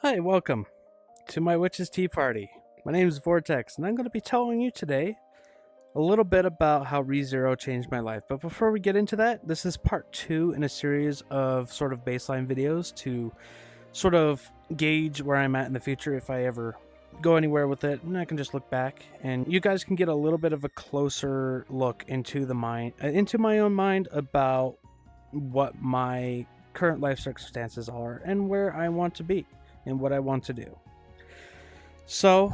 Hi, welcome to my Witch's Tea Party. My name is Vortex, and I'm going to be telling you today a little bit about how ReZero changed my life. But before we get into that, this is part 2 in a series of sort of baseline videos to sort of gauge where I'm at in the future if I ever go anywhere with it, and I can just look back and you guys can get a little bit of a closer look into into my own mind about what my current life circumstances are and where I want to be and what I want to do. So,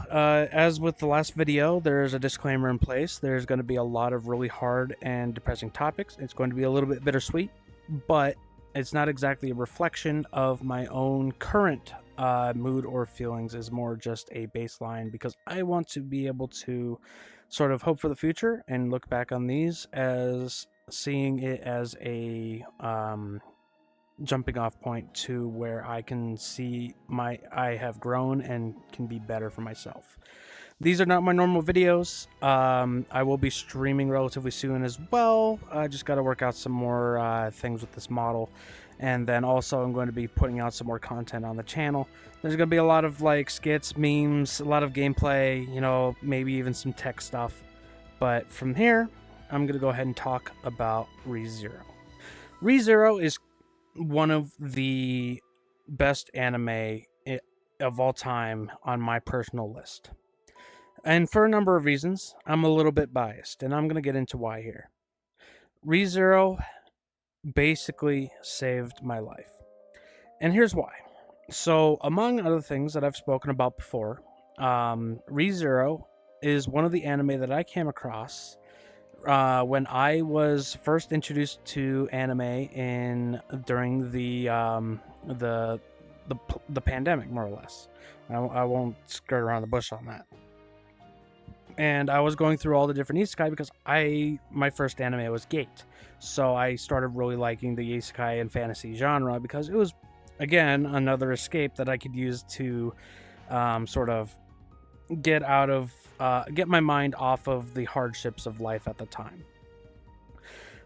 as with the last video, there's a disclaimer in place. There's going to be a lot of really hard and depressing topics. It's going to be a little bit bittersweet, but it's not exactly a reflection of my own current mood or feelings. Is more just a baseline because I want to be able to sort of hope for the future and look back on these as seeing it as a jumping off point to where I can see I have grown and can be better for myself. These are not my normal videos. I will be streaming relatively soon as well. I just got to work out some more things with this model. And then also I'm going to be putting out some more content on the channel. There's going to be a lot of like skits, memes, a lot of gameplay, maybe even some tech stuff. But from here, I'm going to go ahead and talk about ReZero. ReZero is one of the best anime of all time on my personal list. And for a number of reasons, I'm a little bit biased, and I'm going to get into why here. ReZero basically saved my life. And here's why. So, among other things that I've spoken about before, ReZero is one of the anime that I came across when I was first introduced to anime during the pandemic, more or less. I won't skirt around the bush on that. And I was going through all the different isekai because my first anime was Gate, so I started really liking the isekai and fantasy genre because it was, again, another escape that I could use to sort of get my mind off of the hardships of life at the time.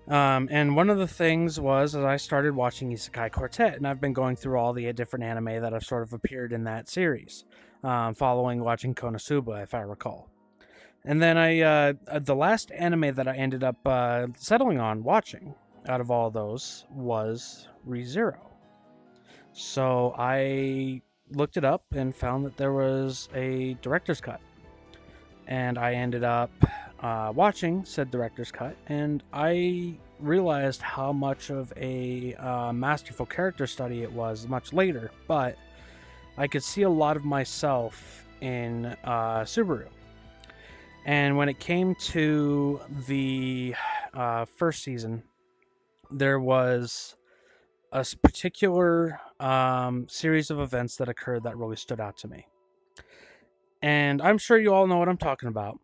And one of the things was as I started watching Isekai Quartet, and I've been going through all the different anime that have sort of appeared in that series, following watching Konosuba, if I recall. And then the last anime that I ended up settling on watching out of all those was ReZero. So I looked it up and found that there was a director's cut, and I ended up watching said director's cut, and I realized how much of a masterful character study it was much later, but I could see a lot of myself in Subaru. And when it came to the first season, there was a particular series of events that occurred that really stood out to me. And I'm sure you all know what I'm talking about.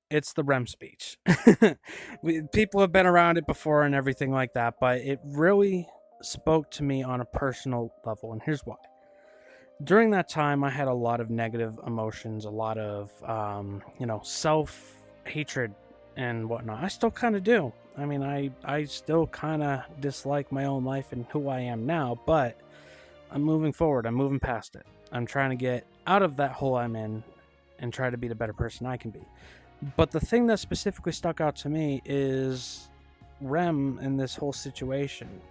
It's the REM speech. People have been around it before and everything like that, but it really spoke to me on a personal level, and here's why. During that time, I had a lot of negative emotions, a lot of, self-hatred and whatnot. I still kind of do. I mean, I still kind of dislike my own life and who I am now, but I'm moving forward. I'm moving past it. I'm trying to get out of that hole I'm in and try to be the better person I can be. But the thing that specifically stuck out to me is Rem in this whole situation.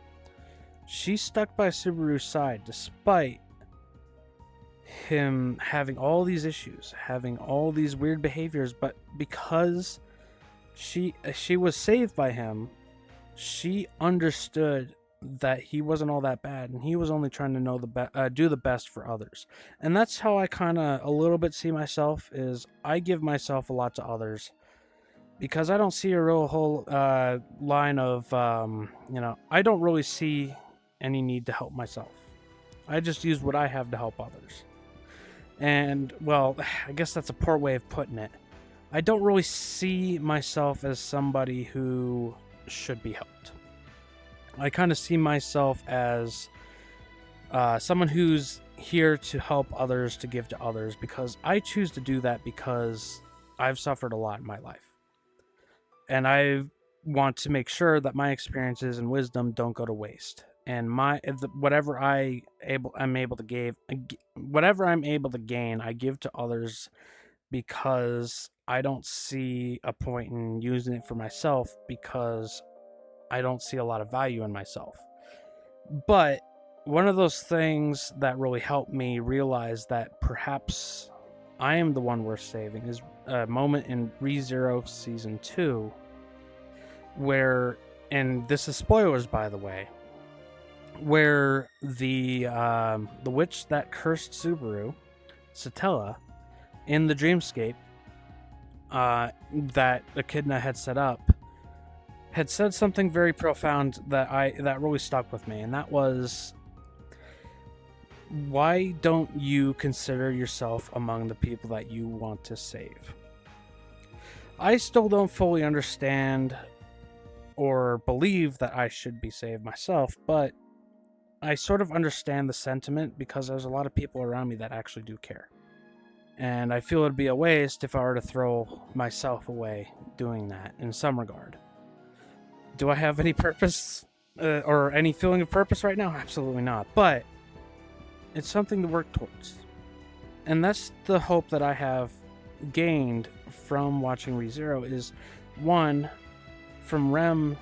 She stuck by Subaru's side despite him having all these issues, having all these weird behaviors, but because she was saved by him, she understood that he wasn't all that bad, and he was only trying to do the best for others. And that's how I kind of a little bit see myself, is I give myself a lot to others because I don't see a real whole line of I don't really see any need to help myself. I just use what I have to help others. And well, I guess that's a poor way of putting it. I don't really see myself as somebody who should be helped. I kind of see myself as someone who's here to help others, to give to others, because I choose to do that because I've suffered a lot in my life. And I want to make sure that my experiences and wisdom don't go to waste. and whatever I'm able to gain, I give to others because I don't see a point in using it for myself because I don't see a lot of value in myself. But one of those things that really helped me realize that perhaps I am the one worth saving is a moment in ReZero Season 2 where, and this is spoilers by the way, where the witch that cursed Subaru, Satella, in the dreamscape that Echidna had set up, had said something very profound that really stuck with me, and that was, why don't you consider yourself among the people that you want to save? I still don't fully understand or believe that I should be saved myself, but I sort of understand the sentiment because there's a lot of people around me that actually do care. And I feel it'd be a waste if I were to throw myself away doing that in some regard. Do I have any purpose or any feeling of purpose right now? Absolutely not. But it's something to work towards. And that's the hope that I have gained from watching ReZero is, one, from Rem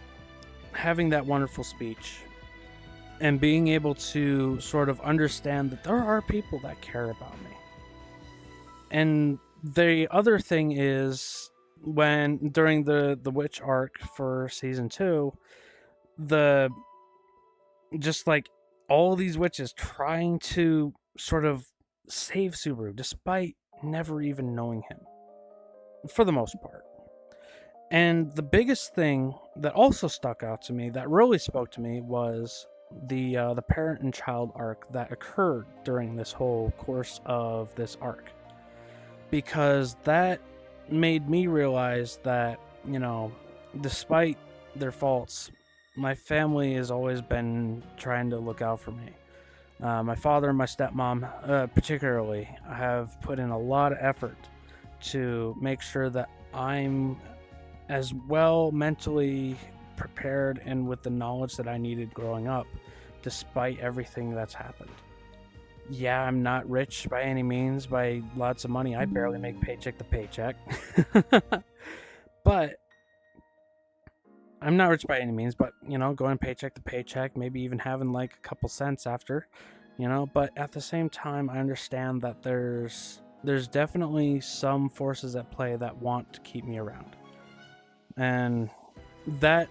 having that wonderful speech and being able to sort of understand that there are people that care about me. And the other thing is, when during the witch arc for season 2, just like all these witches trying to sort of save Subaru despite never even knowing him, for the most part. And the biggest thing that also stuck out to me, that really spoke to me, was the parent and child arc that occurred during this whole course of this arc, because that made me realize that, you know, despite their faults, my family has always been trying to look out for me. My father and my stepmom, particularly, have put in a lot of effort to make sure that I'm as well mentally prepared and with the knowledge that I needed growing up, despite everything that's happened. Yeah, I'm not rich by any means, by lots of money. I barely make paycheck to paycheck. But I'm not rich by any means, but, you know, going paycheck to paycheck, maybe even having like a couple cents after, you know, but at the same time, I understand that there's definitely some forces at play that want to keep me around. And that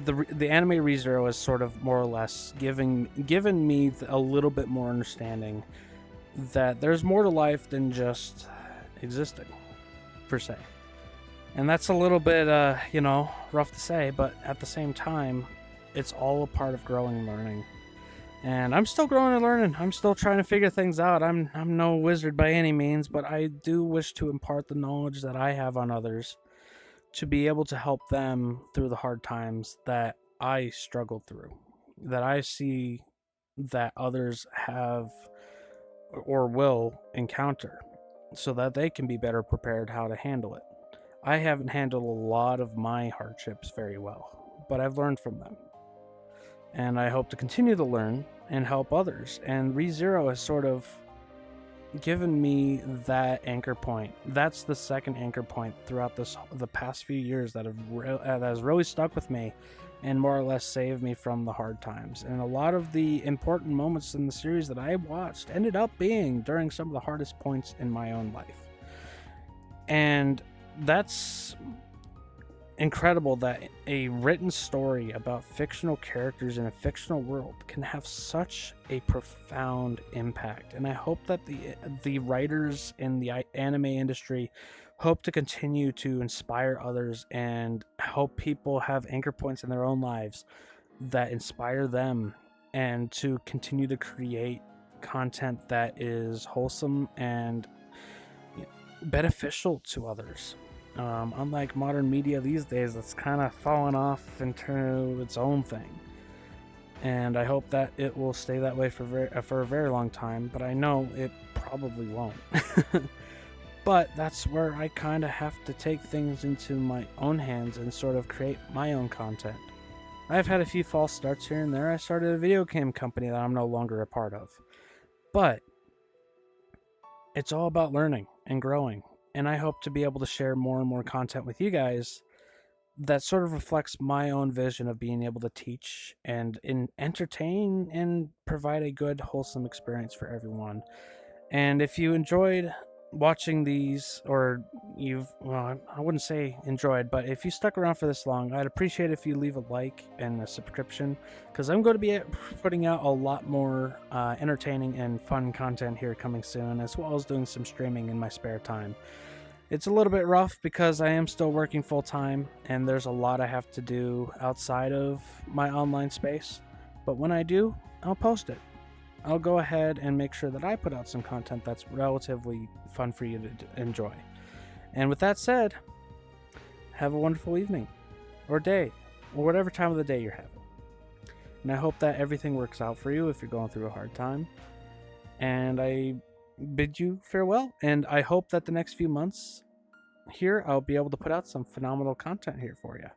the anime ReZero is sort of more or less given me a little bit more understanding that there's more to life than just existing, per se. And that's a little bit, you know, rough to say, but at the same time, it's all a part of growing and learning. And I'm still growing and learning. I'm still trying to figure things out. I'm no wizard by any means, but I do wish to impart the knowledge that I have on others to be able to help them through the hard times that I struggled through, that I see that others have or will encounter, so that they can be better prepared how to handle it. I haven't handled a lot of my hardships very well, but I've learned from them. And I hope to continue to learn and help others. And ReZero has sort of given me that anchor point. That's the second anchor point throughout the past few years that has really stuck with me and more or less saved me from the hard times. And a lot of the important moments in the series that I watched ended up being during some of the hardest points in my own life. And that's incredible that a written story about fictional characters in a fictional world can have such a profound impact. And I hope that the writers in the anime industry hope to continue to inspire others and help people have anchor points in their own lives that inspire them, and to continue to create content that is wholesome and beneficial to others. Unlike modern media these days, that's kind of fallen off into its own thing. And I hope that it will stay that way for a very long time, but I know it probably won't. But that's where I kind of have to take things into my own hands and sort of create my own content. I've had a few false starts here and there. I started a video game company that I'm no longer a part of. But it's all about learning and growing. And I hope to be able to share more and more content with you guys that sort of reflects my own vision of being able to teach and entertain and provide a good, wholesome experience for everyone. And if you enjoyed watching these, or well, I wouldn't say enjoyed, but if you stuck around for this long, I'd appreciate if you leave a like and a subscription, because I'm going to be putting out a lot more entertaining and fun content here coming soon, as well as doing some streaming in my spare time. It's a little bit rough because I am still working full time, and there's a lot I have to do outside of my online space. But when I do, I'll post it. I'll go ahead and make sure that I put out some content that's relatively fun for you to enjoy. And with that said, have a wonderful evening, or day, or whatever time of the day you're having. And I hope that everything works out for you if you're going through a hard time. And I bid you farewell, and I hope that the next few months here I'll be able to put out some phenomenal content here for you.